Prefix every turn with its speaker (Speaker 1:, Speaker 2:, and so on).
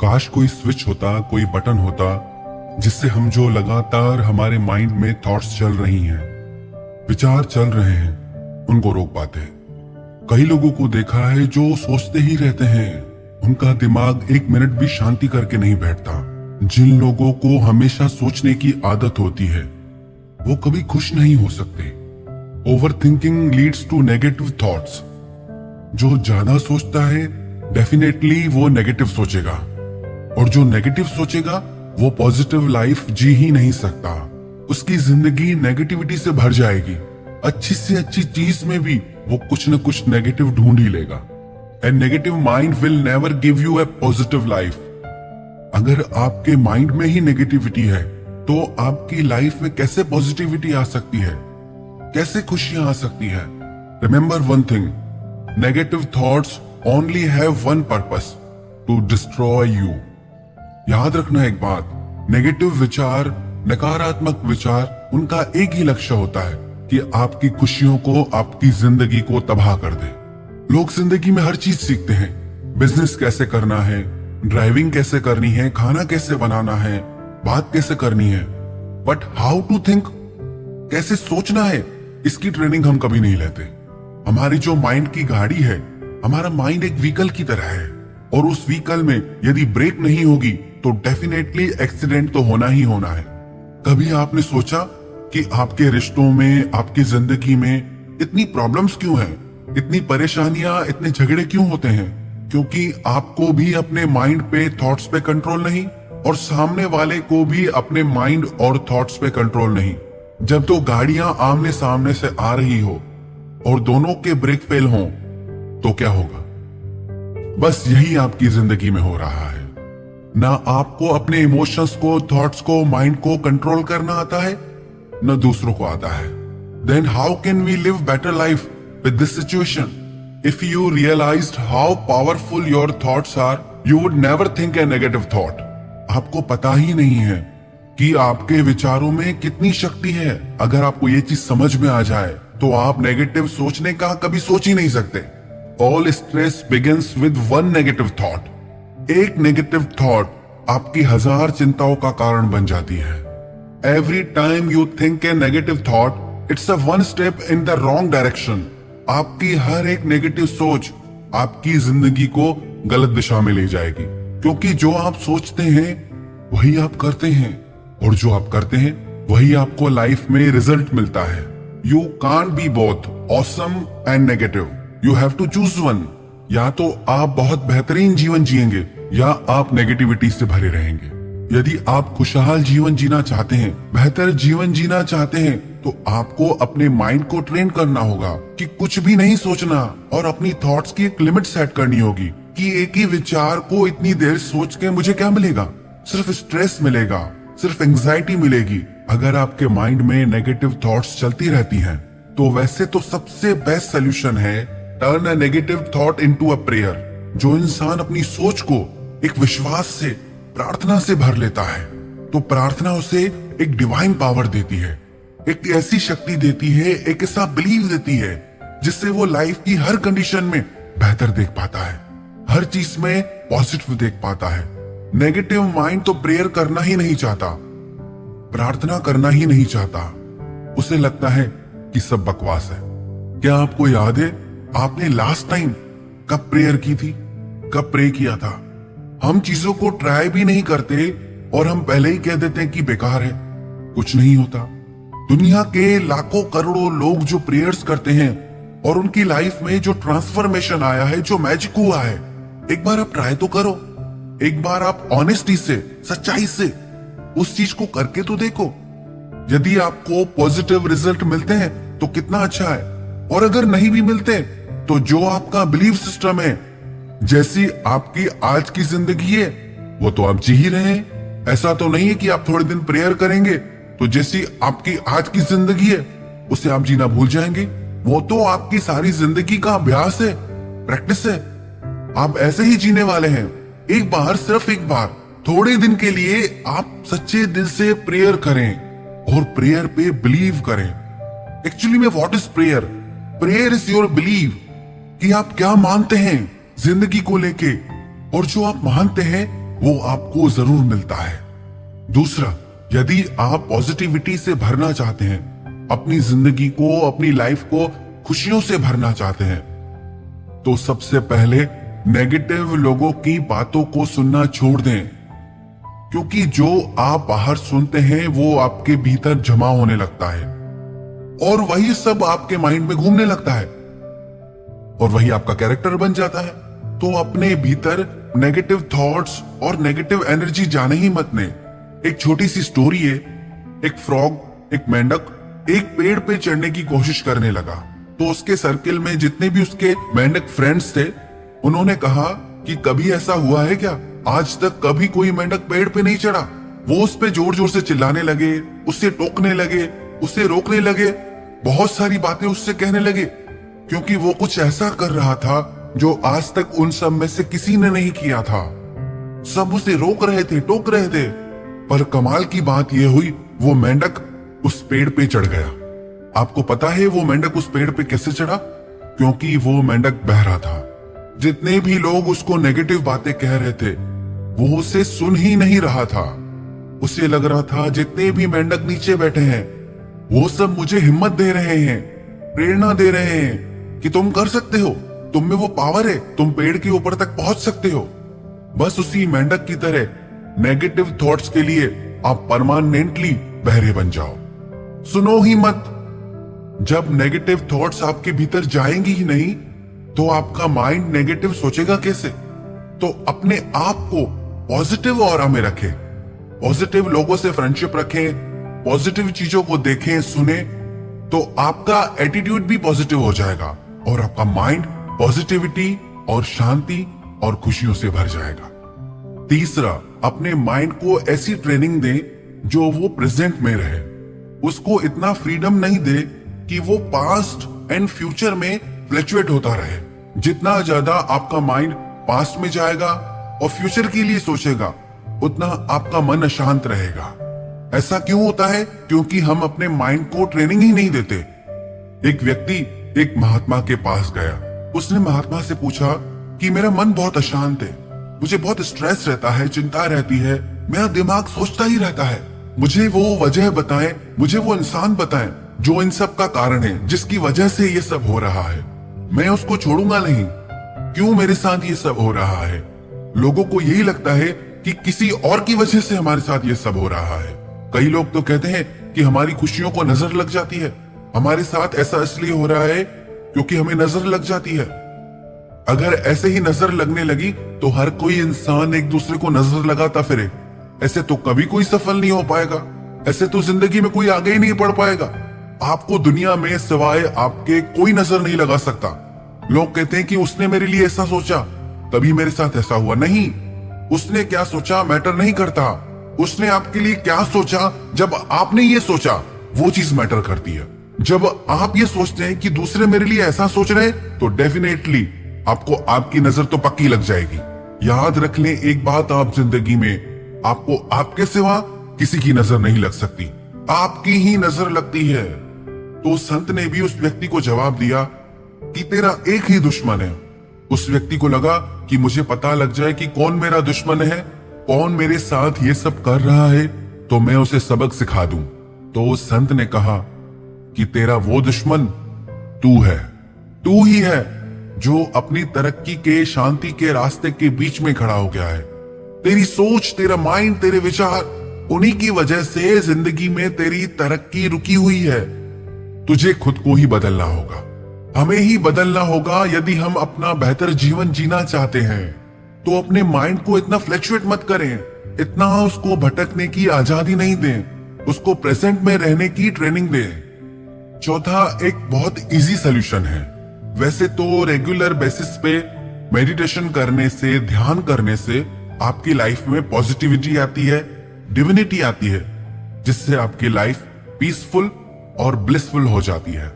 Speaker 1: काश कोई स्विच होता, कोई बटन होता जिससे हम जो लगातार हमारे माइंड में थॉट्स चल रही हैं, विचार चल रहे हैं, उनको रोक पाते। कई लोगों को देखा है जो सोचते ही रहते हैं, उनका दिमाग एक मिनट भी शांति करके नहीं बैठता। जिन लोगों को हमेशा सोचने की आदत होती है वो कभी खुश नहीं हो सकते। Overthinking leads to negative thoughts. जो ज्यादा सोचता है डेफिनेटली वो नेगेटिव सोचेगा, और जो नेगेटिव सोचेगा वो पॉजिटिव लाइफ जी ही नहीं सकता। उसकी जिंदगी नेगेटिविटी से भर जाएगी। अच्छी से अच्छी चीज में भी वो कुछ न कुछ नेगेटिव ढूंढ ही लेगा। A negative mind will never give you a positive life. अगर आपके माइंड में ही नेगेटिविटी है तो आपकी लाइफ में कैसे पॉजिटिविटी आ सकती है, कैसे खुशियां आ सकती है? Remember one thing, negative thoughts only have one purpose, to destroy you. याद रखना एक बात, नेगेटिव विचार, नकारात्मक विचार, उनका एक ही लक्ष्य होता है कि आपकी खुशियों को, आपकी जिंदगी को तबाह कर दे। लोग जिंदगी में हर चीज सीखते हैं, बिजनेस कैसे करना है, ड्राइविंग कैसे करनी है, खाना कैसे बनाना है, बात कैसे करनी है, बट हाउ टू थिंक, कैसे सोचना है, इसकी ट्रेनिंग हम कभी नहीं लेते। हमारी जो माइंड की गाड़ी है, हमारा माइंड एक व्हीकल की तरह है, और उस व्हीकल में यदि ब्रेक नहीं होगी तो डेफिनेटली एक्सीडेंट तो होना ही होना है। कभी आपने सोचा कि आपके रिश्तों में, आपकी जिंदगी में इतनी प्रॉब्लम्स क्यों हैं, इतनी परेशानियां, इतने झगड़े क्यों होते हैं? क्योंकि आपको भी अपने माइंड पे, थॉट्स पे कंट्रोल नहीं, और सामने वाले को भी अपने माइंड और थॉट्स पे कंट्रोल नहीं। जब दो गाड़ियां आमने सामने से आ रही हो और दोनों के ब्रेक फेल हों तो क्या होगा? बस यही आपकी जिंदगी में हो रहा है। ना आपको अपने इमोशंस को, थॉट्स को, माइंड को कंट्रोल करना आता है, न दूसरों को आता है। Then how can we live better life with this situation? If you realized how powerful your thoughts are, you would never think a negative thought. आपको पता ही नहीं है कि आपके विचारों में कितनी शक्ति है। अगर आपको ये चीज समझ में आ जाए तो आप नेगेटिव सोचने का कभी सोच ही नहीं सकते। All stress begins with one negative thought. एक नेगेटिव थॉट आपकी 1000 चिंताओं का कारण बन जाती है। Every time you think a negative thought, it's a one step in the wrong direction. आपकी हर एक नेगेटिव सोच आपकी जिंदगी को गलत दिशा में ले जाएगी, क्योंकि जो आप सोचते हैं वही आप करते हैं, और जो आप करते हैं वही आपको लाइफ में रिजल्ट मिलता है। You can't be both awesome and negative, you have to choose one. या तो आप बहुत बेहतरीन जीवन जिएंगे या आप नेगेटिविटी से भरे रहेंगे। यदि आप खुशहाल जीवन जीना चाहते हैं, बेहतर जीवन जीना चाहते हैं, तो आपको अपने माइंड को ट्रेन करना होगा कि कुछ भी नहीं सोचना, और अपनी थॉट्स की एक लिमिट सेट करनी होगी कि एक ही विचार को इतनी देर सोच के मुझे क्या मिलेगा? सिर्फ स्ट्रेस मिलेगा, सिर्फ एंजाइटी मिलेगी। अगर आपके माइंड में नेगेटिव थॉट्स चलती रहती हैं, तो वैसे तो सबसे बेस्ट सोल्यूशन है turn a negative thought into a prayer. जो इंसान अपनी सोच को एक विश्वास से, प्रार्थना से भर लेता है, तो प्रार्थना उसे एक डिवाइन पावर देती है, एक ऐसी शक्ति देती है, एक ऐसा बिलीव देती है जिससे वो लाइफ की हर कंडीशन में बेहतर देख पाता है, हर चीज में पॉजिटिव देख पाता है। नेगेटिव माइंड तो प्रेयर करना ही नहीं चाहता, प्रार्थना करना ही नहीं चाहता। उसे लगता है कि सब बकवास है। क्या आपको याद है आपने लास्ट टाइम कब प्रेयर की थी, कब प्रे किया था? हम चीजों को ट्राई भी नहीं करते और हम पहले ही कह देते हैं कि बेकार है, कुछ नहीं होता। दुनिया के लाखों करोड़ों लोग जो प्रेयर्स करते हैं और उनकी लाइफ में जो ट्रांसफॉर्मेशन आया है, जो मैजिक हुआ है, एक बार आप ट्राई तो करो। एक बार आप ऑनेस्टी से, सच्चाई से उस चीज को करके तो देखो। यदि आपको पॉजिटिव रिजल्ट मिलते हैं तो कितना अच्छा है, और अगर नहीं भी मिलते तो जो आपका बिलीफ सिस्टम है, जैसी आपकी आज की जिंदगी है, वो तो आप जी ही रहे हैं। ऐसा तो नहीं है कि आप थोड़े दिन प्रेयर करेंगे तो जैसी आपकी आज की जिंदगी है उसे आप जीना भूल जाएंगे। वो तो आपकी सारी जिंदगी का अभ्यास है, प्रैक्टिस है। आप ऐसे ही जीने वाले हैं। एक बार, सिर्फ एक बार, थोड़े दिन के लिए आप सच्चे दिल से प्रेयर करें और प्रेयर पे बिलीव करें। एक्चुअली में what is prayer? Prayer is your believe, कि आप क्या मानते हैं जिंदगी को लेके, और जो आप मानते हैं वो आपको जरूर मिलता है। दूसरा, यदि आप पॉजिटिविटी से भरना चाहते हैं, अपनी जिंदगी को, अपनी लाइफ को खुशियों से भरना चाहते हैं, तो सबसे पहले नेगेटिव लोगों की बातों को सुनना छोड़ दें, क्योंकि जो आप बाहर सुनते हैं वो आपके भीतर जमा होने लगता है और वही सब आपके माइंड में घूमने लगता है और वही आपका कैरेक्टर बन जाता है। तो अपने भीतर नेगेटिव थॉट्स और नेगेटिव एनर्जी जाने ही मत दें। एक छोटी सी स्टोरी है, एक फ्रॉग, एक मेंढक एक पेड़ पे चढ़ने की कोशिश करने लगा, तो उसके सर्किल में जितने भी उसके मेंढक फ्रेंड्स थे, उन्होंने कहा कि कभी ऐसा हुआ है क्या, आज तक कभी कोई मेंढक पेड़ पे नहीं चढ़ा। वो उस पे जोर जोर से चिल्लाने लगे, उससे टोकने लगे, उससे रोकने लगे, बहुत सारी बातें उससे कहने लगे, क्योंकि वो कुछ ऐसा कर रहा था जो आज तक उन सब में से किसी ने नहीं किया था। सब उसे रोक रहे थे, टोक रहे थे, पर कमाल की बात यह हुई, वो मेंढक उस पेड़ पे चढ़ गया। आपको पता है वो मेंढक उस पेड़ पे कैसे चढ़ा? क्योंकि वो मेंढक बहरा था। जितने भी लोग उसको नेगेटिव बातें कह रहे थे, वो उसे सुन ही नहीं रहा था। उसे लग रहा था जितने भी मेंढक नीचे बैठे हैं, वो सब मुझे हिम्मत दे रहे हैं, प्रेरणा दे रहे हैं कि तुम कर सकते हो, तुम में वो पावर है, तुम पेड़ के ऊपर तक पहुंच सकते हो। बस उसी मेंढक की तरह नेगेटिव थॉट्स के लिए आप परमानेंटली बहरे बन जाओ, सुनो ही मत। जब नेगेटिव थॉट्स आपके भीतर जाएंगी ही नहीं, तो आपका माइंड नेगेटिव सोचेगा कैसे? तो अपने आप को पॉजिटिव ऑरा में रखें, पॉजिटिव लोगों से फ्रेंडशिप रखें, पॉजिटिव चीजों को देखें, सुने, तो आपका एटीट्यूड भी पॉजिटिव हो जाएगा और आपका माइंड पॉजिटिविटी और शांति और खुशियों से भर जाएगा। तीसरा, अपने माइंड को ऐसी ट्रेनिंग दें जो वो प्रेजेंट में रहे। उसको इतना फ्रीडम नहीं दे कि वो पास्ट एंड फ्यूचर में फ्लक्चुएट होता रहे। जितना ज्यादा आपका माइंड पास्ट में जाएगा और फ्यूचर के लिए सोचेगा, उतना आपका मन अशांत रहेगा। ऐसा क्यों होता है? क्योंकि हम अपने माइंड को ट्रेनिंग ही नहीं देते। एक व्यक्ति एक महात्मा के पास गया। उसने महात्मा से पूछा कि मेरा मन बहुत अशांत है, मुझे बहुत स्ट्रेस रहता है, चिंता रहती है, मेरा दिमाग सोचता ही रहता है, मुझे वो वजह बताएं, मुझे वो इंसान बताएं जो इन सब का कारण है, जिसकी वजह से ये सब हो रहा है। मैं उसको छोड़ूंगा नहीं। क्यों मेरे साथ ये सब हो रहा है? लोगों को यही लगता है कि किसी और की वजह से हमारे साथ ये सब हो रहा है। कई लोग तो कहते हैं कि हमारी खुशियों को नजर लग जाती है। हमारे साथ ऐसा इसलिए हो रहा है क्योंकि हमें नजर लग जाती है। अगर ऐसे ही नजर लगने लगी तो हर कोई इंसान एक दूसरे को नजर लगाता फिरे, ऐसे तो कभी कोई सफल नहीं हो पाएगा, ऐसे तो जिंदगी में कोई आगे ही नहीं बढ़ पाएगा। आपको दुनिया में सिवाय आपके कोई नजर नहीं लगा सकता। लोग कहते हैं कि उसने मेरे लिए ऐसा सोचा तभी मेरे साथ ऐसा हुआ। नहीं, उसने क्या सोचा मैटर नहीं करता। उसने आपके लिए क्या सोचा, जब आपने ये सोचा वो चीज मैटर करती है। जब आप ये सोचते हैं कि दूसरे मेरे लिए ऐसा सोच रहे हैं, तो डेफिनेटली आपको आपकी नजर तो पक्की लग जाएगी। याद रख लें एक बात, आप जिंदगी में आपको आपके सिवा किसी की नजर नहीं लग सकती, आपकी ही नजर लगती है। तो संत ने भी उस व्यक्ति को जवाब दिया कि तेरा एक ही दुश्मन है। उस व्यक्ति को लगा कि मुझे पता लग जाए कि कौन मेरा दुश्मन है, कौन मेरे साथ ये सब कर रहा है, तो मैं उसे सबक सिखा दूं। तो उस संत ने कहा कि तेरा वो दुश्मन तू है, तू ही है जो अपनी तरक्की के, शांति के रास्ते के बीच में खड़ा हो गया है। तेरी सोच, तेरा माइंड, तेरे विचार, उन्हीं की वजह से जिंदगी में तेरी तरक्की रुकी हुई है। तुझे खुद को ही बदलना होगा, हमें ही बदलना होगा। यदि हम अपना बेहतर जीवन जीना चाहते हैं तो अपने माइंड को इतना फ्लक्चुएट मत करें, इतना उसको भटकने की आजादी नहीं दें, उसको प्रेजेंट में रहने की ट्रेनिंग दें। चौथा, एक बहुत इजी सोल्यूशन है। वैसे तो रेगुलर बेसिस पे मेडिटेशन करने से, ध्यान करने से आपकी लाइफ में पॉजिटिविटी आती है, डिविनिटी आती है, जिससे आपकी लाइफ पीसफुल और ब्लिसफुल हो जाती है।